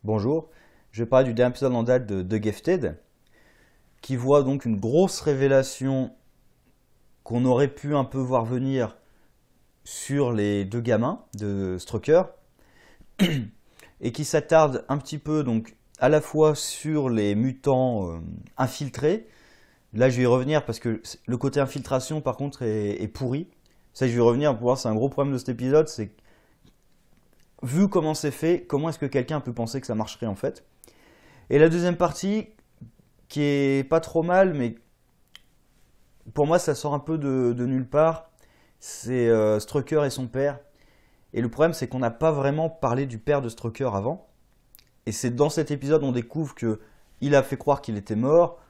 Bonjour, je vais parler du dernier épisode en date de The Gifted, qui voit donc une grosse révélation qu'on aurait pu un peu voir venir sur les deux gamins de Strucker, et qui s'attarde un petit peu donc à la fois sur les mutants infiltrés. Là je vais y revenir parce que le côté infiltration par contre est pourri. Ça je vais y revenir pour voir, c'est un gros problème de cet épisode, c'est vu comment c'est fait, comment est-ce que quelqu'un peut penser que ça marcherait en fait. Et la deuxième partie, qui est pas trop mal, mais pour moi ça sort un peu de nulle part, c'est Strucker et son père. Et le problème c'est qu'on n'a pas vraiment parlé du père de Strucker avant. Et c'est dans cet épisode on découvre que il a fait croire qu'il était mort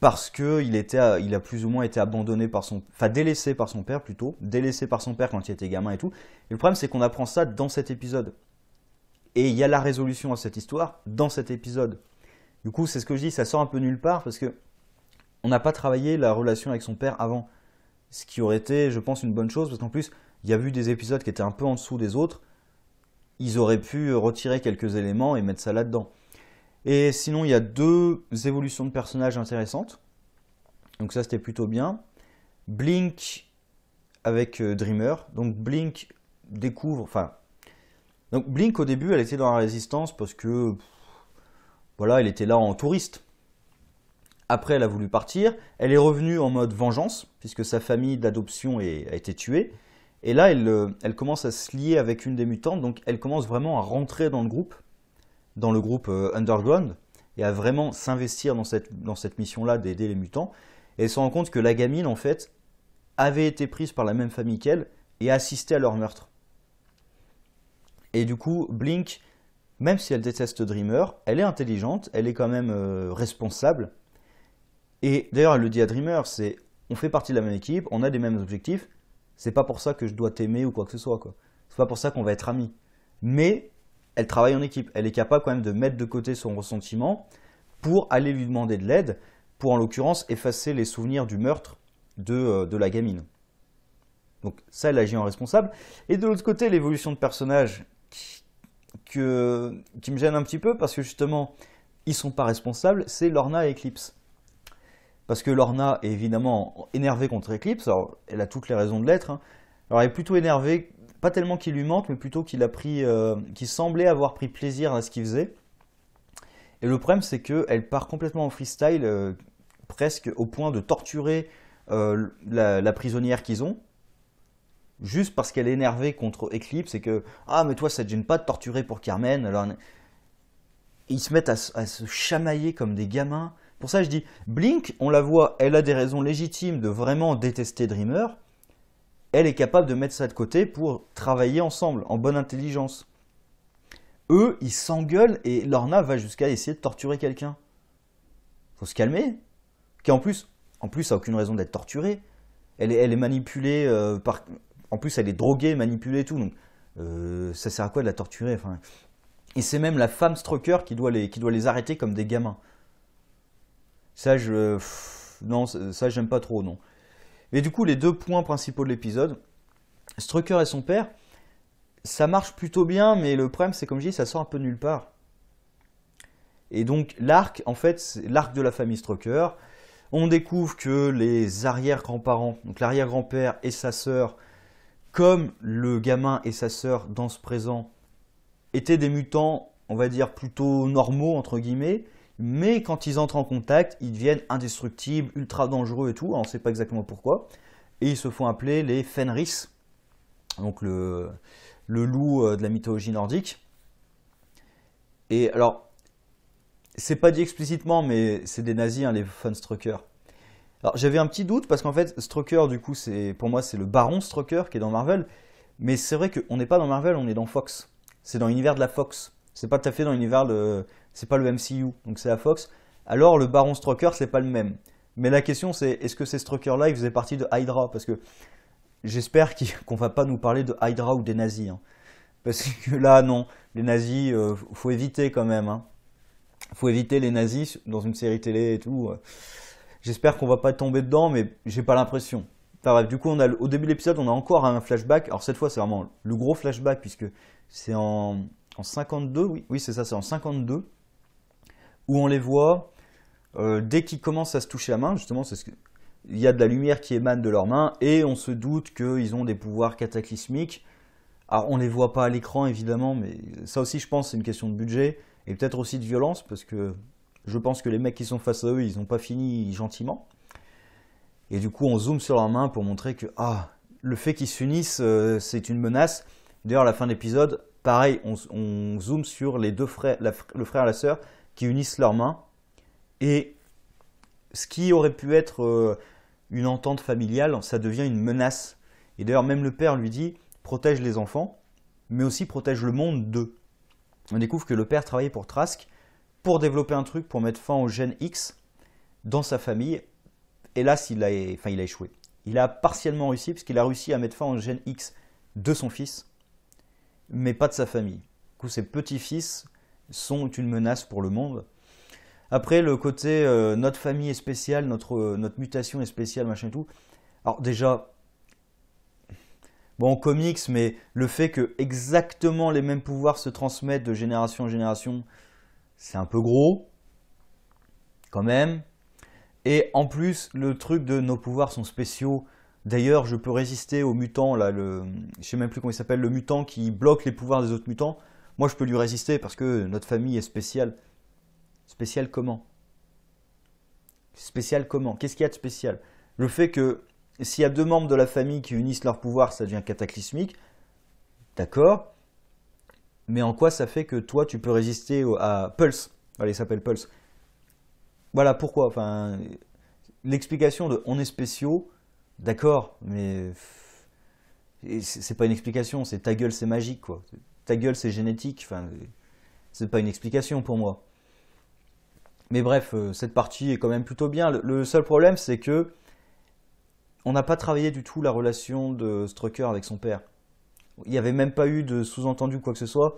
parce que il a plus ou moins été abandonné par son, enfin délaissé par son père plutôt, délaissé par son père quand il était gamin et tout. Et le problème c'est qu'on apprend ça dans cet épisode. Et il y a la résolution à cette histoire dans cet épisode. Du coup, c'est ce que je dis, ça sort un peu nulle part parce que on n'a pas travaillé la relation avec son père avant. Ce qui aurait été, je pense, une bonne chose parce qu'en plus, il y a eu des épisodes qui étaient un peu en dessous des autres. Ils auraient pu retirer quelques éléments et mettre ça là-dedans. Et sinon, il y a deux évolutions de personnages intéressantes. Donc ça, c'était plutôt bien. Blink avec Dreamer. Donc Blink découvre, enfin, donc Blink au début, elle était dans la résistance parce que, voilà, elle était là en touriste. Après, elle a voulu partir. Elle est revenue en mode vengeance, puisque sa famille d'adoption a été tuée. Et là, elle commence à se lier avec une des mutantes, donc elle commence vraiment à rentrer dans le groupe Underground, et à vraiment s'investir dans cette mission-là d'aider les mutants. Et elle se rend compte que la gamine, en fait, avait été prise par la même famille qu'elle et assisté à leur meurtre. Et du coup, Blink, même si elle déteste Dreamer, elle est intelligente, elle est quand même responsable. Et d'ailleurs, elle le dit à Dreamer, c'est on fait partie de la même équipe, on a les mêmes objectifs, c'est pas pour ça que je dois t'aimer ou quoi que ce soit, quoi. C'est pas pour ça qu'on va être amis. Mais elle travaille en équipe, elle est capable quand même de mettre de côté son ressentiment pour aller lui demander de l'aide, pour en l'occurrence effacer les souvenirs du meurtre de la gamine. Donc ça, elle agit en responsable. Et de l'autre côté, l'évolution de personnage qui me gêne un petit peu parce que justement, ils sont pas responsables, c'est Lorna et Eclipse. Parce que Lorna est évidemment énervée contre Eclipse, alors elle a toutes les raisons de l'être, hein. Alors elle est plutôt énervée, pas tellement qu'il lui mente, mais plutôt qu'il semblait avoir pris plaisir à ce qu'il faisait. Et le problème c'est qu'elle part complètement en freestyle, presque au point de torturer la prisonnière qu'ils ont, juste parce qu'elle est énervée contre Eclipse et que ah mais toi ça te gêne pas de torturer pour Carmen, alors ils se mettent à se chamailler comme des gamins. Pour ça, je dis, Blink, on la voit, elle a des raisons légitimes de vraiment détester Dreamer. Elle est capable de mettre ça de côté pour travailler ensemble, en bonne intelligence. Eux, ils s'engueulent et Lorna va jusqu'à essayer de torturer quelqu'un. Faut se calmer. Qui en plus, a aucune raison d'être torturée. Elle est manipulée par. En plus, elle est droguée, manipulée et tout. Donc, ça sert à quoi de la torturer, enfin. Et c'est même la femme Strucker qui doit les arrêter comme des gamins. Ça, non, ça j'aime pas trop, non. Et du coup, les deux points principaux de l'épisode, Strucker et son père, ça marche plutôt bien, mais le problème, c'est comme je dis, ça sort un peu nulle part. Et donc, l'arc, en fait, c'est l'arc de la famille Strucker. On découvre que les arrière-grands-parents, donc l'arrière-grand-père et sa sœur, comme le gamin et sa sœur dans ce présent, étaient des mutants, on va dire, plutôt normaux, entre guillemets. Mais quand ils entrent en contact, ils deviennent indestructibles, ultra dangereux et tout. On ne sait pas exactement pourquoi. Et ils se font appeler les Fenris, donc le loup de la mythologie nordique. Et alors, c'est pas dit explicitement, mais c'est des nazis, hein, les Funstrucker. Alors j'avais un petit doute parce qu'en fait, Strucker, du coup, pour moi, c'est le baron Strucker qui est dans Marvel. Mais c'est vrai qu'on n'est pas dans Marvel, on est dans Fox. C'est dans l'univers de la Fox. C'est pas tout à fait dans l'univers de. C'est pas le MCU, donc c'est la Fox. Alors le Baron Strucker, c'est pas le même. Mais la question c'est, est-ce que ces Strucker-là, ils faisaient partie de Hydra? Parce que j'espère qu'on va pas nous parler de Hydra ou des nazis, hein. Parce que là, non, les nazis, faut éviter quand même, hein. Faut éviter les nazis dans une série télé et tout. J'espère qu'on va pas tomber dedans, mais j'ai pas l'impression. Enfin, bref, du coup, au début de l'épisode, on a encore un flashback. Alors cette fois, c'est vraiment le gros flashback puisque c'est en 52, oui, oui c'est ça, c'est en 52, où on les voit dès qu'ils commencent à se toucher la main, justement, il y a de la lumière qui émane de leurs mains, et on se doute qu'ils ont des pouvoirs cataclysmiques. Alors on les voit pas à l'écran évidemment, mais ça aussi je pense c'est une question de budget, et peut-être aussi de violence, parce que je pense que les mecs qui sont face à eux, ils n'ont pas fini gentiment. Et du coup on zoome sur leurs mains pour montrer que le fait qu'ils s'unissent, c'est une menace. D'ailleurs à la fin de l'épisode, pareil, on zoome sur les deux frères, le frère et la sœur, qui unissent leurs mains. Et ce qui aurait pu être une entente familiale, ça devient une menace. Et d'ailleurs même le père lui dit, protège les enfants, mais aussi protège le monde d'eux. On découvre que le père travaillait pour Trask pour développer un truc pour mettre fin au gène X dans sa famille. Hélas, il a échoué. Il a partiellement réussi, puisqu'il a réussi à mettre fin au gène X de son fils, mais pas de sa famille. Du coup, ses petits-fils sont une menace pour le monde. Après, le côté notre famille est spéciale, notre mutation est spéciale, machin et tout. Alors déjà, bon, en comics, mais le fait que exactement les mêmes pouvoirs se transmettent de génération en génération, c'est un peu gros, quand même. Et en plus, le truc de nos pouvoirs sont spéciaux. D'ailleurs, je peux résister au mutant, là, je sais même plus comment il s'appelle, le mutant qui bloque les pouvoirs des autres mutants. Moi, je peux lui résister parce que notre famille est spéciale. Spéciale comment? Spéciale comment? Qu'est-ce qu'il y a de spécial? Le fait que s'il y a deux membres de la famille qui unissent leurs pouvoirs, ça devient cataclysmique. D'accord. Mais en quoi ça fait que toi, tu peux résister à Pulse? Allez, il s'appelle Pulse. Voilà pourquoi. Enfin, l'explication de on est spéciaux, d'accord, mais c'est pas une explication, c'est ta gueule, c'est magique, quoi. Ta gueule, c'est génétique. Enfin, c'est pas une explication pour moi. Mais bref, cette partie est quand même plutôt bien. Le seul problème, c'est que on n'a pas travaillé du tout la relation de Strucker avec son père. Il n'y avait même pas eu de sous-entendu quoi que ce soit,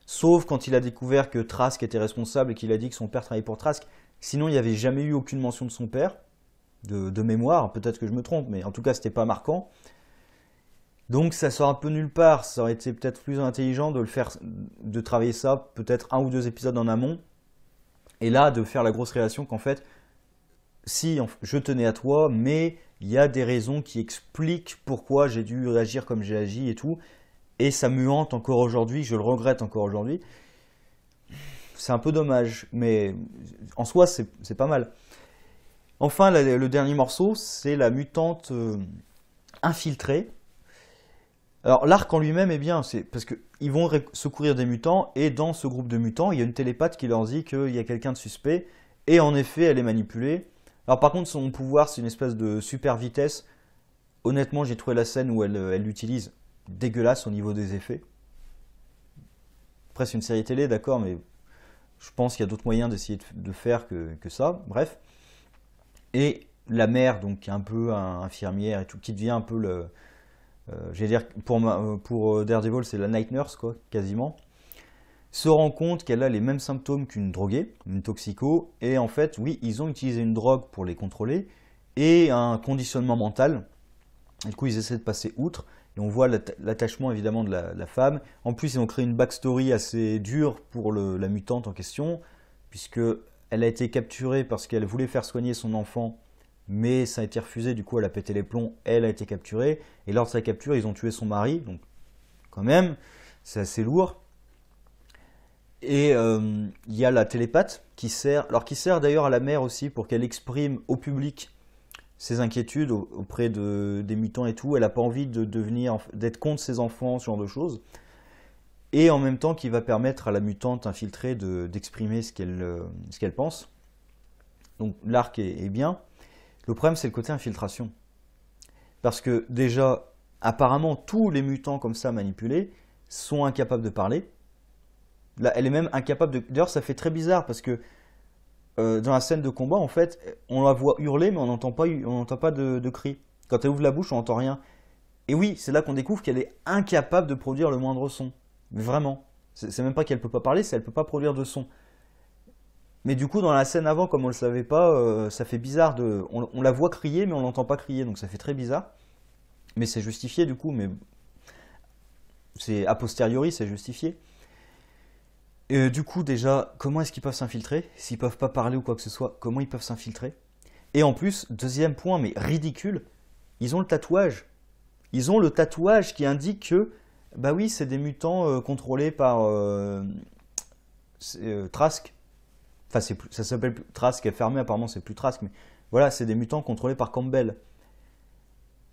sauf quand il a découvert que Trask était responsable et qu'il a dit que son père travaillait pour Trask. Sinon, il n'y avait jamais eu aucune mention de son père, de mémoire. Peut-être que je me trompe, mais en tout cas, c'était pas marquant. Donc, ça sort un peu nulle part. Ça aurait été peut-être plus intelligent de travailler ça, peut-être 1 ou 2 épisodes en amont. Et là, de faire la grosse révélation qu'en fait, si je tenais à toi, mais il y a des raisons qui expliquent pourquoi j'ai dû réagir comme j'ai agi et tout. Et ça me hante encore aujourd'hui, je le regrette encore aujourd'hui. C'est un peu dommage, mais en soi, c'est pas mal. Enfin, le dernier morceau, c'est la mutante infiltrée. Alors, l'arc en lui-même est bien, c'est parce qu'ils vont secourir des mutants, et dans ce groupe de mutants, il y a une télépathe qui leur dit qu'il y a quelqu'un de suspect, et en effet, elle est manipulée. Alors par contre, son pouvoir, c'est une espèce de super vitesse. Honnêtement, j'ai trouvé la scène où elle l'utilise dégueulasse au niveau des effets. Après, c'est une série télé, d'accord, mais je pense qu'il y a d'autres moyens d'essayer de faire que ça. Bref. Et la mère, donc qui est un peu infirmière et tout, qui devient un peu le... j'allais dire, pour Daredevil, c'est la night nurse, quoi, quasiment. Se rend compte qu'elle a les mêmes symptômes qu'une droguée, une toxico, et en fait, oui, ils ont utilisé une drogue pour les contrôler, et un conditionnement mental. Et du coup, ils essaient de passer outre, et on voit l'attachement évidemment de la femme. En plus, ils ont créé une backstory assez dure pour la mutante en question, puisque elle a été capturée parce qu'elle voulait faire soigner son enfant, mais ça a été refusé, du coup elle a pété les plombs, elle a été capturée, et lors de sa capture, ils ont tué son mari, donc quand même, c'est assez lourd. Et il y a la télépathe qui sert d'ailleurs à la mère aussi pour qu'elle exprime au public ses inquiétudes auprès des mutants et tout. Elle n'a pas envie d'être contre ses enfants, ce genre de choses. Et en même temps qui va permettre à la mutante infiltrée d'exprimer ce qu'elle pense. Donc l'arc est bien. Le problème, c'est le côté infiltration. Parce que déjà, apparemment, tous les mutants comme ça manipulés sont incapables de parler. Là, elle est même incapable de... D'ailleurs, ça fait très bizarre parce que dans la scène de combat, en fait, on la voit hurler, mais on n'entend pas de cri. Quand elle ouvre la bouche, on n'entend rien. Et oui, c'est là qu'on découvre qu'elle est incapable de produire le moindre son. Mais vraiment. C'est même pas qu'elle peut pas parler, c'est qu'elle peut pas produire de son. Mais du coup, dans la scène avant, comme on le savait pas, ça fait bizarre on la voit crier, mais on l'entend pas crier, donc ça fait très bizarre. Mais c'est justifié du coup, mais c'est a posteriori, c'est justifié. Du coup, déjà, comment est-ce qu'ils peuvent s'infiltrer? S'ils peuvent pas parler ou quoi que ce soit, comment ils peuvent s'infiltrer? Et en plus, deuxième point, mais ridicule, ils ont le tatouage. Ils ont le tatouage qui indique que, bah oui, c'est des mutants contrôlés par Trask. Enfin, ça s'appelle Trask, est fermé, apparemment c'est plus Trask, mais voilà, c'est des mutants contrôlés par Campbell.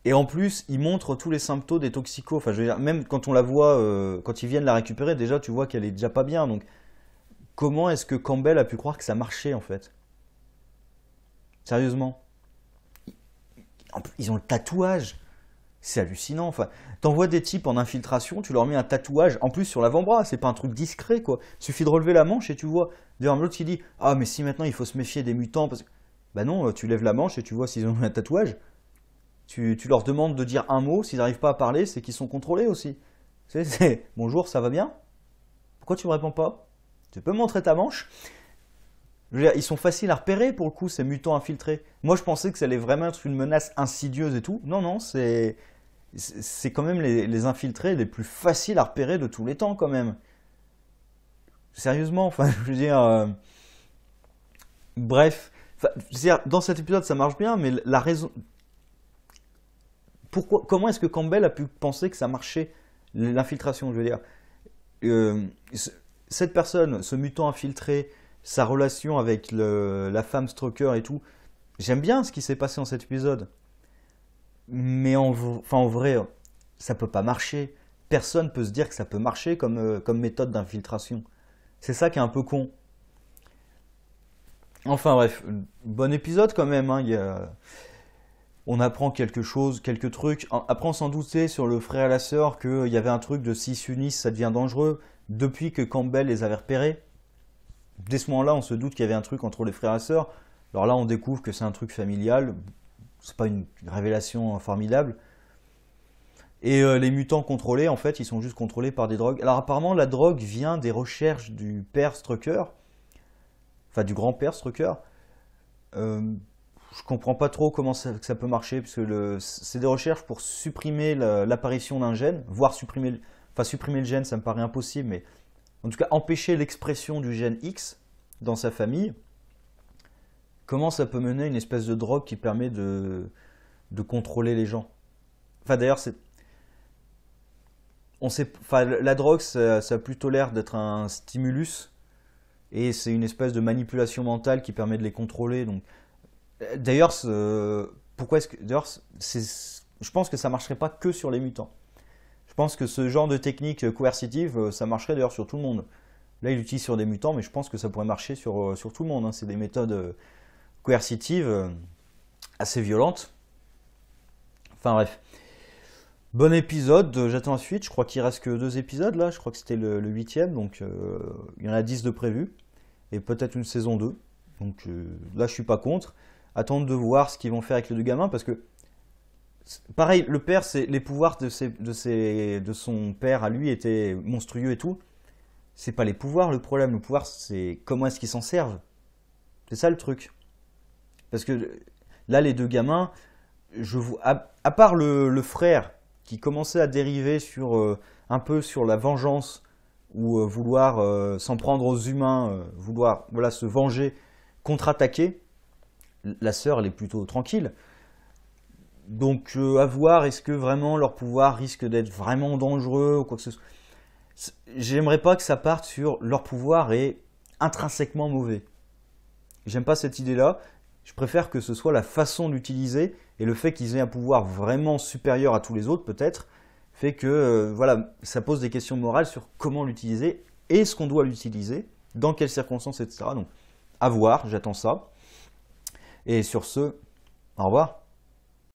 Et en plus, ils montrent tous les symptômes des toxicos. Enfin, je veux dire, même quand on la voit, quand ils viennent la récupérer, déjà tu vois qu'elle est déjà pas bien. Donc, comment est-ce que Campbell a pu croire que ça marchait en fait? Sérieusement. Ils ont le tatouage. C'est hallucinant. Enfin, t'envoies des types en infiltration, tu leur mets un tatouage, en plus sur l'avant-bras, c'est pas un truc discret quoi. Il suffit de relever la manche et tu vois. D'ailleurs, l'autre qui dit ah, mais si maintenant il faut se méfier des mutants, parce que. Bah non, tu lèves la manche et tu vois s'ils ont un tatouage. Tu leur demandes de dire un mot, s'ils n'arrivent pas à parler, c'est qu'ils sont contrôlés aussi. Bonjour, ça va bien? Pourquoi tu me réponds pas? Tu peux me montrer ta manche? Je veux dire, ils sont faciles à repérer pour le coup, ces mutants infiltrés. Moi, je pensais que ça allait vraiment être une menace insidieuse et tout. Non, non, c'est quand même les infiltrés les plus faciles à repérer de tous les temps, quand même. Sérieusement, enfin, je veux dire. Bref. Enfin, je veux dire, dans cet épisode, ça marche bien, mais la raison. Comment est-ce que Campbell a pu penser que ça marchait, l'infiltration, je veux dire Euh, cette personne, ce mutant infiltré, sa relation avec la femme Stalker et tout, j'aime bien ce qui s'est passé dans cet épisode. Mais enfin, en vrai, ça peut pas marcher. Personne peut se dire que ça peut marcher comme méthode d'infiltration. C'est ça qui est un peu con. Enfin bref, bon épisode quand même. Hein, on apprend quelque chose, quelques trucs. Après, on s'en doutait sur le frère et la sœur qu'il y avait un truc de 6 unissent, ça devient dangereux. Depuis que Campbell les avait repérés, dès ce moment-là, on se doute qu'il y avait un truc entre les frères et sœurs. Alors là, on découvre que c'est un truc familial. C'est pas une révélation formidable. Et les mutants contrôlés, en fait, ils sont juste contrôlés par des drogues. Alors apparemment, la drogue vient des recherches du père Strucker, enfin du grand-père Strucker. Euh, je comprends pas trop comment ça peut marcher, parce que c'est des recherches pour supprimer l'apparition d'un gène, voire supprimer le gène, ça me paraît impossible, mais en tout cas empêcher l'expression du gène X dans sa famille. Comment ça peut mener une espèce de drogue qui permet de contrôler les gens? Enfin d'ailleurs, enfin, la drogue, ça a plutôt l'air d'être un stimulus, et c'est une espèce de manipulation mentale qui permet de les contrôler. Donc, d'ailleurs, pourquoi est-ce que, d'ailleurs, je pense que ça marcherait pas que sur les mutants. Je pense que ce genre de technique coercitive, ça marcherait d'ailleurs sur tout le monde. Là, il l'utilise sur des mutants, mais je pense que ça pourrait marcher sur tout le monde. Hein. C'est des méthodes coercitives assez violentes. Enfin bref. Bon épisode, j'attends la suite. Je crois qu'il reste que 2 épisodes là. Je crois que c'était le 8e, donc il y en a 10 de prévus. Et peut-être une saison 2. Donc là, je suis pas contre. Attendre de voir ce qu'ils vont faire avec les deux gamins, parce que pareil, le père, c'est les pouvoirs de son père à lui étaient monstrueux et tout. C'est pas les pouvoirs le problème. Le pouvoir, c'est comment est-ce qu'ils s'en servent. C'est ça le truc. Parce que là, les deux gamins, à part le frère qui commençait à dériver un peu sur la vengeance ou vouloir s'en prendre aux humains, vouloir voilà, se venger, contre-attaquer, la sœur, elle est plutôt tranquille. Donc à voir, est-ce que vraiment leur pouvoir risque d'être vraiment dangereux ou quoi que ce soit. J'aimerais pas que ça parte sur leur pouvoir est intrinsèquement mauvais. J'aime pas cette idée-là. Je préfère que ce soit la façon d'utiliser et le fait qu'ils aient un pouvoir vraiment supérieur à tous les autres, peut-être, fait que voilà, ça pose des questions morales sur comment l'utiliser, est-ce qu'on doit l'utiliser, dans quelles circonstances, etc. Donc, à voir, j'attends ça. Et sur ce, au revoir.